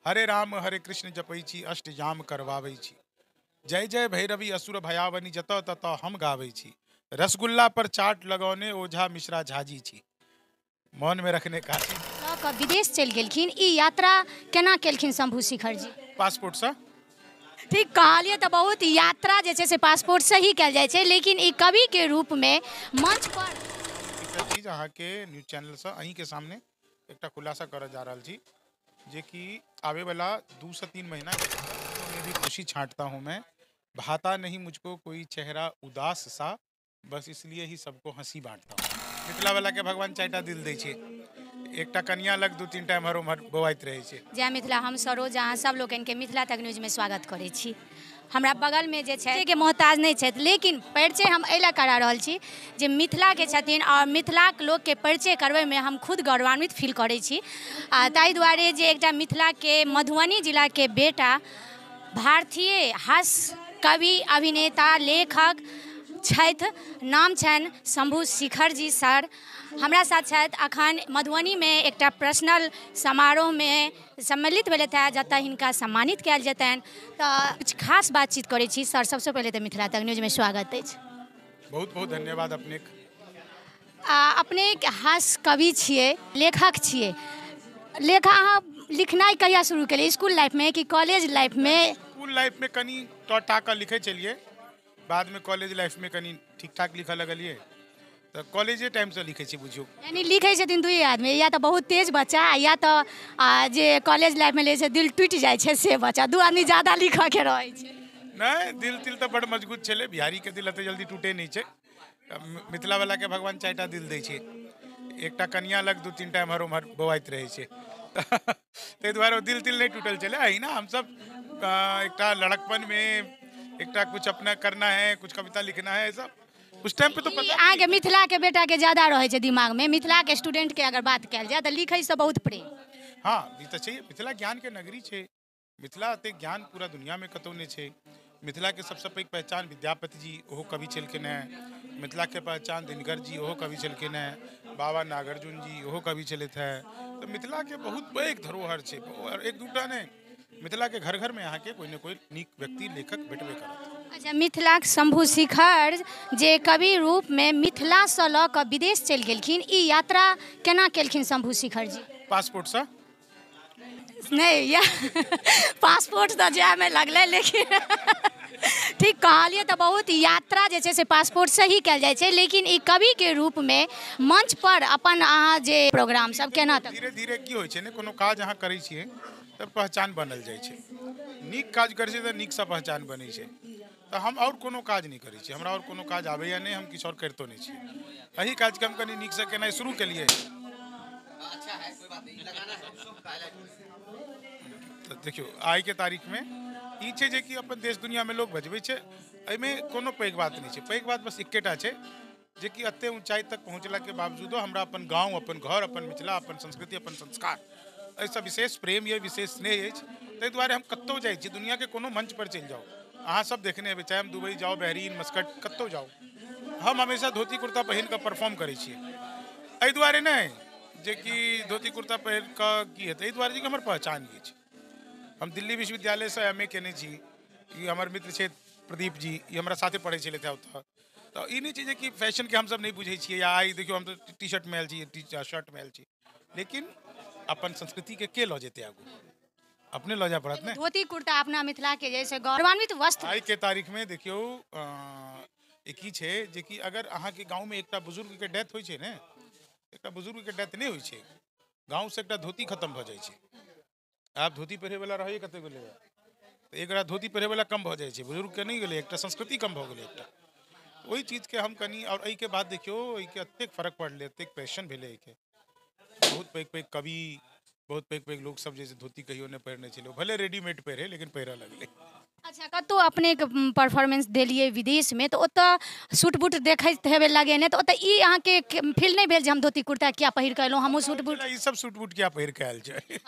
हरे राम हरे कृष्ण जपै छी अष्टजाम करवाबै छी। जय जय भैरवी असुर भयावनी जत तत हम गाबै छी। रसगुल्ला पर चाट लगौने ओझा मिश्रा झाजी छी। मौन में रखने काशी। लऽ कऽ विदेश चलि गेलखिन, ई यात्रा केना केलखिन शंभू शिखर जी? पासपोर्ट से। ठीक कहलिए, तो बहुत यात्रा जे छै से पासपोर्ट से ही कल जाइ छै, लेकिन ई कवि के रूप में मंच पर एकटा चीज अहाँ के न्यूज चैनल से अहीं के सामने एकटा खुलासा कर जा रहल छी, जे कि आवे वाला 2 से 3 महीना में भी खुशी छांटता हूँ मैं। भाता नहीं मुझको कोई चेहरा उदास सा, बस इसलिए ही सबको हंसी बांटता हूँ। मिथिला वाला के भगवान 4टा दिल दै छै, एकटा कन्या लग 2-3 टा एम्हर उम्हर बौआइत रहै छै। जय मिथिला। हम सरोज अहाँ सब लोगन के मिथिला तक न्यूज में स्वागत करै छी। हमरा बगल में जे छै के मोहताज नहीं छथि, लेकिन परिचय हम एहिला करा रहल छी जे मिथिला के छथिन और मिथिला लोग के परिचय करबै में हम खुद गौरवान्वित फील करै छी। ताहि दुआरे जे एकटा मिथिला के मधुबनी जिला के बेटा, भारतीय हास्य कवि, अभिनेता, लेखक छथि, नाम छनि शंभू शिखर जी सर। हमरा साथ छथि अखन मधुबनी में एकटा पर्सनल समारोह में सम्मिलित भेलथि है, जतऽ हिनका सम्मानित कयल जेतनि। तऽ कुछ खास बातचीत करै छी सर। सबसे पहले तऽ मिथिला तक न्यूज में स्वागत अछि। बहुत बहुत धन्यवाद अपने। अपने हास्य कवि छियै, लेखक छियै। अहाँ लिखनाइ कहिया शुरू केलियै? स्कूल लाइफ में कि कॉलेज लाइफ में? स्कूल लाइफ में कनी टाका लिखे चलिए, बाद में कॉलेज लाइफ में कनी ठीक ठाक लिखा लगलिए, तो कॉलेजे टाइम से लिखे छी बुझियो। यानी लिखे छथिन दुई आदमी, या तो बहुत तेज बच्चा, या तो जे कॉलेज लाइफ में ले छै दिल टूटि जाइ छै से बच्चा। दू आदमी ज्यादा लिखऽ के रहै छै। नहीं, दिल तिल तो बड़ मजबूत छे, बिहारी के दिल एते जल्दी टूटे नहीं छे। मिथिला वाला के भगवान 4टा दिल दै छै, एकटा कन्या लग 2-3 टा एम्हर उम्हर बौआइत रहै छै। ताहि दुआरे दिल तिल नहीं टूटल चले। अहिना हम सब एकटा लड़कपन में एकटा कुछ अपना करना है, कुछ कविता लिखना है, सब उस टाइम पे तो पता अहाँ के मिथिला के बेटा के ज्यादा रहे छै दिमाग में। मिथिला के स्टूडेंट के अगर बात कयल जाए तो लिखै से बहुत प्रेम। हाँ, ई तो चाहिए। मिथिला ज्ञान के नगरी छे। मिथिला एते ज्ञान पूरा दुनिया में कतौ नहीं छे। मिथिला के सबसे पैघ पहचान विद्यापति जी, ओहो कवि छलखिन हैं। मिथिला के पहचान दिनकर जी, ओहो कवि छलखिन हैं। बाबा नागार्जुन जी, ओहो कवि छलथि हैं। तो मिथिला के बहुत पैघ धरोहर छे, और एक दूटा नहीं, मिथिला के घर घर में यहाँ के कोई न कोई नीक व्यक्ति लेखक भेटबे करत। अच्छा, मिथिला के शंभू शिखर जे कवि रूप में मिथिला से लऽ कऽ विदेश चलि गेलखिन, ई यात्रा केना केलखिन शंभू शिखर जी? पासपोर्ट से। नहीं, या पासपोर्ट तो जाए में लगले, लेकिन ठीक कहलिए, तो बहुत यात्रा जे छै से पासपोर्ट से ही कयल जाइ छै, लेकिन ई कवि के रूप में मंच पर अपन अहाँ जे प्रोग्राम सब केना तक? धीरे धीरे की होइ छै ने, कोनो काज अहाँ करै छियै तऽ पहचान बनल जाइ छै। नीक काज करै छियै तऽ नीक सा पहचान बनै छै। तो हम और कोनो काज नहीं करै छियै, हमरा और कोनो काज आबैया नहीं, हम किछु और करितो नहीं छियै। एही काज के हम कनी नीक से केनाइ शुरू केलिए। तो देखियो, आइ के तारीख में ई छै जे कि अपन देश दुनिया में लोग बजबै छै, एहिमे कोनो पैघ बात नहीं छै। पैघ बात बस एकेटा छै, जे कि एते ऊंचाई तक पहुँचला के बावजूदो हमरा अपन गाँव, अपन घर, अपन मिथिला, अपन संस्कृति, अपन संस्कार, एहिसँ विशेष प्रेम ये, विशेष स्नेह अछि। ताहि दुआरे हम कतौ जाइ छी, दुनिया के कोनो मंच पर चलि जाओ, अहाँ सब देखने हेबै, चाहे हम दुबई जाओ, बहरीन, मस्कट, कतौ जाओ, हम हमेशा धोती कुर्ता पहिन कऽ परफॉर्म करै छियै। एहि दुआरे नहीं जे कि धोती कुर्ता पहिन कऽ की हेतै, एहि दुआरे कि हमर पहचान ये छै। हम दिल्ली विश्वविद्यालय से MA केने छी। ई हमर मित्र छै प्रदीप जी, ई हमरा साथे पढ़ै छलथि है ओतऽ। तो ई नहीं छै कि फैशन के हम सब नहीं बुझे छियै, या आई देखियो हम तो टी शर्ट में आयल छी, शर्ट में आयल छी, लेकिन अपन संस्कृति के लऽ जेतै आगू? अपने लऽ जाय पड़त ने। धोती कुर्ता अपना मिथिला के जैसे गौरवान्वित वस्त्र। आई के तारीख में देखियो, एक ही छै जे कि अगर अहाँ के गाँव में एकटा बुजुर्ग के डेथ होइ छै ने, एकटा बुजुर्ग के डेथ नहीं होइ छै, गाँव से एकटा धोती खत्म भऽ जाइ छै। आप धोती पहिरे वाला रहिए कते गोले, तो एक धोती पहिरे वाला कम भऽ जाइ छै, बुजुर्ग के नहीं गेलै, एकटा संस्कृति कम भऽ गेलै एकटा। वही चीज के हम कनी, और एहि के बाद देखियो, एहि के एतेक फर्क पड़लै, एतेक पैशन भेलै एहि के। बहुत पैघ पैघ कवि, बहुत पैघ पैघ लोग सब जैसे धोती कहियो नहीं पहिरने छलै, भले रेडीमेड पहिरे, लेकिन पहिरऽ लगलै। अच्छा, कतौ अपने के परफॉर्मेंस देलिए विदेश में, तो ओतऽ सूट बूट देखैत हेबै लगेने, तो ओतऽ ई अहाँ के फील नहीं भेल जे हम धोती कुर्ता किया पहिर के एलहुँ, हमहूँ सूट बूट? ई सब सूट बूट क्या पहिर के आयल छै?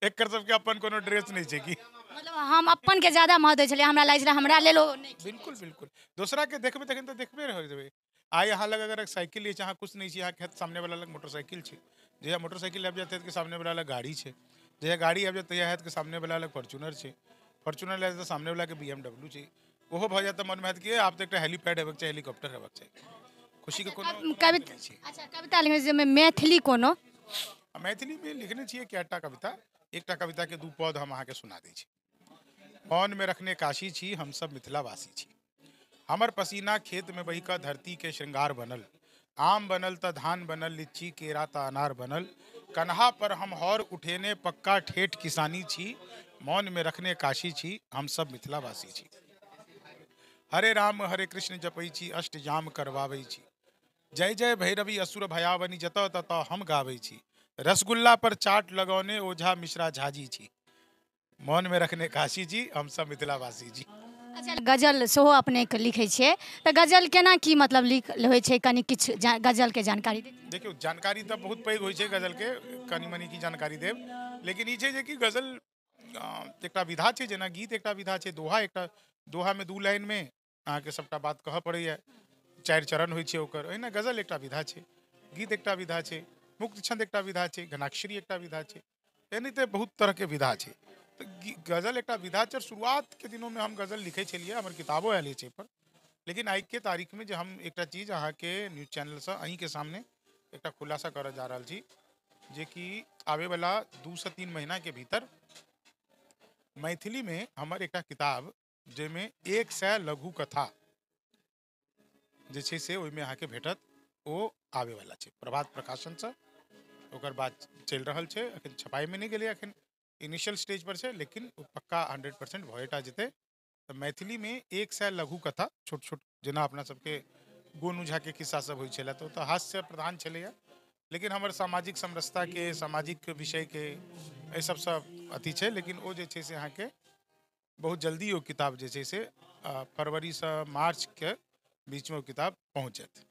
एकर सबके अपन कोनो ड्रेस नहीं छै कि? मतलब हम अपन के ज्यादा महत्व छलै, हमरा लागै छलै हमरा लेलो नहीं। बिल्कुल बिल्कुल, दूसरा के देखबे तखन तो देखबे रह जेबै। आइ अहाँ लग अगर साइकिल अछि, अहाँ कुछ नहीं छी, अहाँ के सामने वाला लग मोटरसाइकिल छै, जे मोटरसाइकिल आबि जाते के सामने वाला लग गाड़ी छै, जहिया गाड़ी आबि जाए तहिया हैत कि सामने वाला लग फॉर्च्यूनर छै, फॉर्च्यूनर लगे तो सामने वाला के BMW छै, ओहो भऽ जाए तऽ मन में हैत कि आब तऽ एकटा हेलीपैड हेबाक चाही, हेलीकॉप्टर हेबाक चाही। खुशी के कोनो कविता अच्छा कविता लिखने छियै मैथिली कोनो मैथिली में लिखने छियै कएटा कविता। एकटा कविता के 2 पद हम अहाँके सुना दै छी। मौन में रखने काशी छी, हम सब मिथिलावासी छी। हमर पसीना खेत में बही का धरती के श्रृंगार बनल। आम बनल त धान बनल, लीची केरा त अनार बनल। कन्हा पर हम हौर उठेने पक्का ठेठ किसानी छी। मौन में रखने काशी छी, हम सब मिथिलावासी छी। हरे राम हरे कृष्ण जपै छी, अष्ट जाम करवाबै छी। जय जय भैरवी असुर भयावनी, जत तत हम गाबै छी। रसगुल्ला पर चाट लगौने ओझा मिश्रा झाजी छी। मौन में रखने काशी जी, हम सब मिथिलावासी जी। अच्छा गजल सेहो अपने के लिखै छियै तऽ गजल केना की मतलब लिख होइ छै कनि किछु गजल के जानकारी दे। देखियो जानकारी तो बहुत पैघ होइ छै गजल के, कनी मनी की जानकारी देब। लेकिन ई छै जे कि गजल एकटा विधा छै, जेना गीत एकटा विधा छै, दोहा एकटा, दोहा में 2 लाइन में अहाँके सबटा बात कहऽ पड़ैया, 4 चरण होइ छै ओकर। ओहिना गजल एकटा विधा छै, गीत एकटा विधा छै, मुक्त छंद एकटा विधा छै, घनाक्षरी एकटा विधा छै, एनाहिते बहुत तरह के विधा छै। तो गजल एकटा विधा छै। शुरुआत के दिनों में हम गजल लिखे छलियै, हमर किताबो आयल छै पर। लेकिन आई के तारीख में जे हम एकटा चीज अहाँ के न्यूज चैनल से अहीं के सामने एकटा खुलासा करऽ जा रहल छी, जे कि आवे वाला 2 से 3 महीना के भीतर मैथिली में हमर एकटा किताब जेमे 100 लघु कथा जे छै से ओहिमे अहाँके भेटत, ओ आवे वाला छै प्रभात प्रकाशन से। ओकर बाद चलि रहल छै, अखन छपाई में नहीं गेलै, अखन इनिशियल स्टेज पर छै, लेकिन ओ पक्का 100% भएटा जेतै। तो मैथिली में 100 लघु कथा छोट छोट, जेना अपना सबके गोनू झा के किस्सा सब होइ छलै तऽ हास्य प्रधान छलैया, लेकिन हमर सामाजिक समरसता के, सामाजिक विषय के एहि सबसँ अथी छै। लेकिन ओ जे छै से अहाँके बहुत जल्दी ओ किताब जे छै से फरवरी से मार्च के बीच में ओ किताब पहुँच जायत।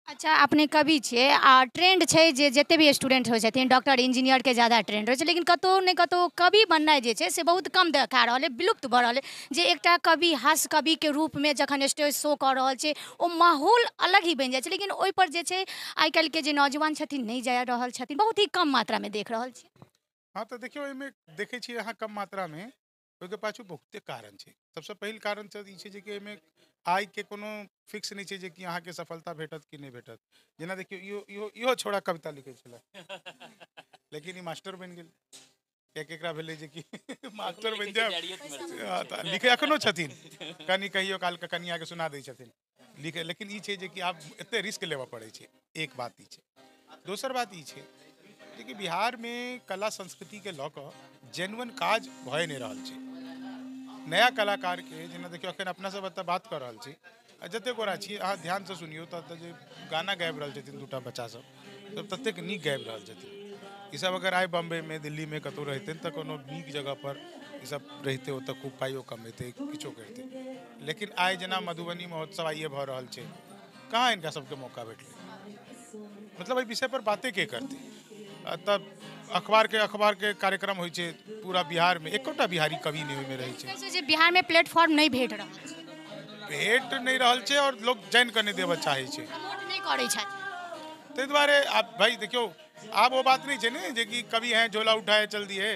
अच्छा अपने कवि छियै आ ट्रेंड छै जे जते भी स्टूडेंट होइ छथिन डॉक्टर इंजीनियर के ज्यादा ट्रेंड होइ छै, लेकिन कतौ ने कतौ कवि बननाइ जे छै से बहुत कम देखा रहल है, विलुप्त भऽ रहल है। जे एकटा कवि हास्य कवि के रूप में जखन स्टेज शो कऽ रहल छै ओ माहौल अलग ही बनि जाइ छै, लेकिन ओहि पर जे छै आइ काल्हि के जे नौजवान छथिन नहीं जा रहल छथिन, बहुत ही कम मात्रा में देख रहल छी। हाँ तो देखियो एहिमे देखै छियै अहाँ कम मात्रा में, ओहिके पाछू बहुते कारण छै। सबसे पहिल कारण तऽ ई छै जे कि एहिमे आय के कोनो फिक्स नहीं छै जे कि अहाँके सफलता भेटत कि नहीं भेटत। जेना देखियो इहो छोड़ा कविता लिखै छलै लेकिन ई मास्टर बनि गेल। एकरा भेलै जे कि मास्टर बनि जायब तऽ लिखे एखनो छथिन, कनि कहियो काल के कनिया के सुना दै छथिन लिखे। लेकिन ई छै जे कि आब एते रिस्क लेबऽ पड़ै छै, एक बात ई छै। दोसर बात ई छै जे कि बिहार में कला संस्कृति के लऽ कऽ जेन्युइन काज भए नहीं रहल छै। नया कलाकार के जेना देखियो अखन अपना सब एतऽ बात कर रहल छी, जते गोरा छी अहाँ ध्यान से सुनियो तऽ जे गाना गाबि रहल छथिन 2टा बच्चा सब ततेक नीक गाबि रहल छथिन। ई सब अगर आइ बम्बई में दिल्ली में कतौ रहते तऽ कोनो नीक जगह पर ई सब रहते, ओतऽ खूब पाइयो कमेते किछो करते। लेकिन आइ जेना मधुबनी महोत्सव आइए भऽ रहल छै, कहाँ इनका सबके मौका भेटलै। मतलब एहि विषय पर बातें के करते। तब अखबार के कार्यक्रम होइ छै पूरा बिहार में, एकोटा बिहारी कवि नहीं ओहिमे रहै छै। कैसे जे बिहार में प्लेटफॉर्म नहीं भेट रहल छै, भेट नहीं रहल छै और लोग जानि कऽ नहीं देबऽ चाहै छै, प्रमोट नहीं करै छथि। ताहि दुआरे आब भाई देखियो आब वो बात नहीं छै ने जे कि कवि हैं झोला उठाए चल दिए,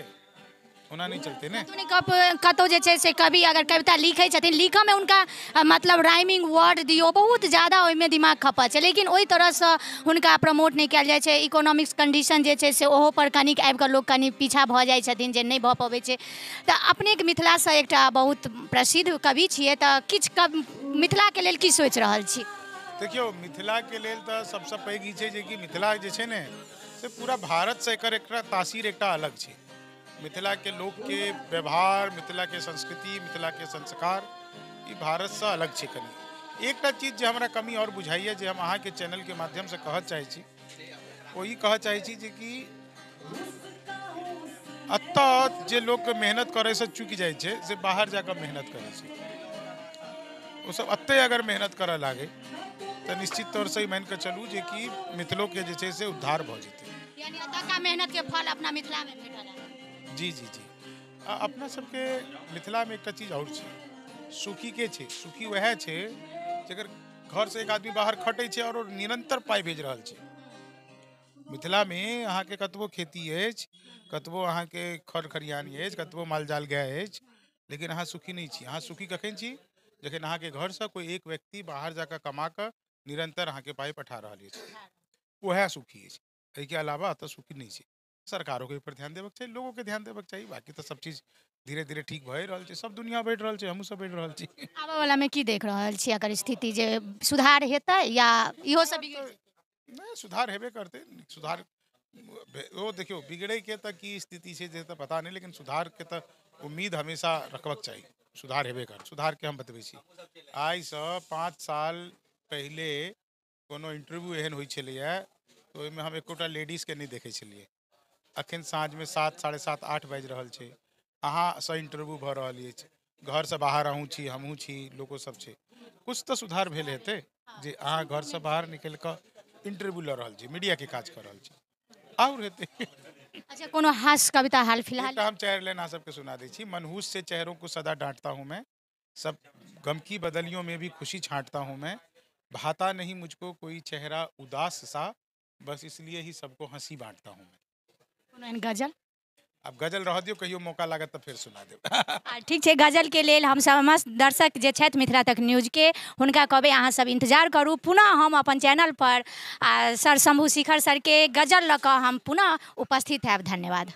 होना नहीं चलते ने। कतौ ने कतौ जे छै से कवि अगर कविता लिखै छथिन, लिखऽ में हुनका मतलब राइमिंग वर्ड दियौ, बहुत ज़्यादा ओहिमे दिमाग खपै छै, लेकिन ओहि तरहसँ हुनका प्रमोट नहीं कयल जाइ छै। इकोनॉमिक्स कंडीशन जे छै से ओहो पर कनिक आबि कऽ लोक कनि पीछा भऽ जाइ छथिन जे नहीं भऽ पबै छै। तऽ अपनेके मिथिलासँ एकटा बहुत प्रसिद्ध कवि छियै, तऽ किछु मिथिलाके लेल की सोचि रहल छी। देखियो मिथिला के लेल तऽ सबसँ पैघ ई छै जे कि मिथिला जे छै ने से पूरा भारत से एकर एकटा तासीर एकटा अलग छै। मिथिला के लोक के व्यवहार, मिथिला के संस्कृति, मिथिला के संस्कार ई भारत से अलग छै। कनी एकटा चीज जे हमरा कमी और बुझाइए, जे हम अहाँ के चैनल के माध्यम से कहऽ चाहै छी, वो ई कहऽ चाहै छी जे कि एतऽ जे लोक मेहनत करे से चूकि जाइ छै से बाहर जाकर मेहनत करे छै। वो सब एते अगर मेहनत करऽ लागे तो निश्चित तौर से मान के चलू जे कि मिथिलो के जे छै से उद्धार भऽ जेतै। यानी एतुका मेहनत के फल अपना मिथिला में भेटल है। जी जी जी अपना सबके मिथिला में एकटा चीज और छै, सुखी के छै, सुखी वह छै जकर घर से एक आदमी बाहर खटे छै और निरंतर पाई भेज रहल छै। मिथिला में अहाँ के कतबो खेती अछि, कतबो अहाँ के खर खरियान अछि, कतबो मालजाल गाय अछि, लेकिन अहाँ सुखी नहीं छी। अहाँ सुखी कखन छी जखन अहाँ के घर से कोई एक व्यक्ति बाहर जाकर कमा कर निरंतर अहाँ के पाई पठा रहा अछि, वह सुखी अछि। एहि के अलावा अतः सुखी नहीं छी। सरकारों के ऊपर ध्यान देबक चाहिए, लोगों के ध्यान देबक चाहिए, बाकी तो सब चीज धीरे धीरे ठीक भए रहल छै। सब दुनिया बढ़ि रहल छै, हमहूँ सब बढ़ि रहल छी। आबऽ वाला में की देख रहल छी अगर स्थिति जे सुधार हेतै या इहो सब बिगड़ि जेतै? नहीं, सुधार हेबे करते। सुधार वो देखियो बिगड़े के तक की स्थिति छै जे तऽ पता नहीं, लेकिन सुधार के तऽ उम्मीद हमेशा रखबक चाहिए। सुधार हेबे कर। सुधार के हम बतबै छी, आइ से 5 साल पहले कोनो इंटरव्यू एहन होइ छलैया तो ओहिमे हम एकोटा लेडीज के नहीं देखे छलिए। अखन साँझ में 7, 7:30, 8 बाजि रहल छै, अहाँ से इंटरव्यू भऽ रहल अछि, घर से बाहर अहूँ छी, हमहूँ छी, लोको सब छै। कुछ तो सुधार भेल हेतै जे अहाँ घर से बाहर निकल कऽ इंटरव्यू लऽ रहल छी, मीडिया के काज कर रहल छी, और हेतै। अच्छा, कोनो हास्य कविता हाल फिलहाल? एकटा हम 4 लाइन अहाँ सबके सुना दै छी। मनहूस से चेहरों को सदा डांटता हूँ मैं, सब गम की बदलियों में भी खुशी छांटता हूँ मैं, भाता नहीं मुझको कोई चेहरा उदास सा, बस इसलिए ही सबको हंसी बांटता हूँ मैं। कोनो एहन गजल? अब गजल रह दियो, कहियो मौका लागत तऽ फेर सुना देब। ठीक छै, गजल के लेल हम समस्त दर्शक जे छथि मिथिला तक न्यूज के, हुनका कहबै अहाँ सब इंतजार करू। पुनः हम अपन चैनल पर सर शंभू शेखर सर के गजल लऽ कऽ हम पुनः उपस्थित हैब। धन्यवाद।